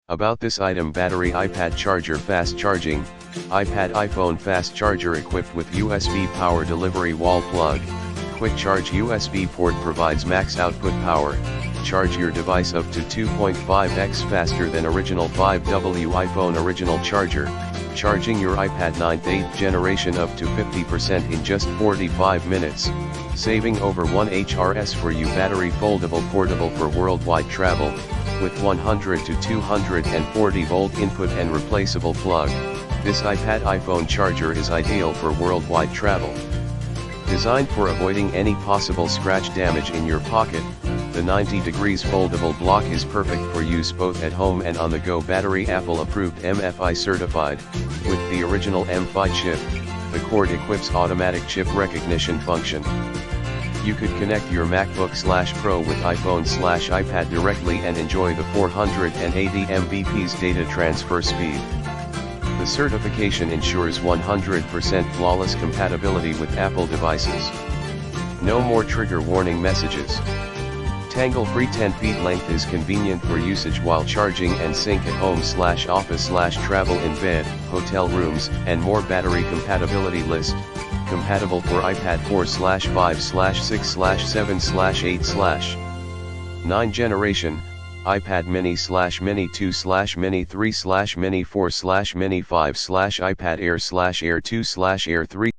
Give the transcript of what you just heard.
About this item: battery, iPad charger, fast charging, iPad iPhone fast charger equipped with USB power delivery, wall plug, quick charge USB port, provides max output power, charge your device up to 2.5x faster than original 5W iPhone original charger, charging your iPad 9th 8th generation up to 50% in just 45 minutes, saving over 1 HRS for you. Battery foldable, portable for worldwide travel, with 100 to 240 volt input and replaceable plug. This iPad iPhone charger is ideal for worldwide travel. Designed for avoiding any possible scratch damage in your pocket, the 90 degrees foldable block is perfect for use both at home and on the go. Battery Apple approved, MFI certified, with the original MFI chip. The cord equips automatic chip recognition function. You could connect your MacBook/Pro with iPhone/iPad directly and enjoy the 480 Mbps data transfer speed. The certification ensures 100% flawless compatibility with Apple devices. No more trigger warning messages. Tangle-free 10 feet length is convenient for usage while charging and sync at home/office/travel, in bed, hotel rooms, and more. Battery compatibility list: compatible for iPad 4/5/6/7/8/9 generation, iPad mini/mini 2/mini 3/mini 4/mini 5/iPad Air/Air 2/Air 3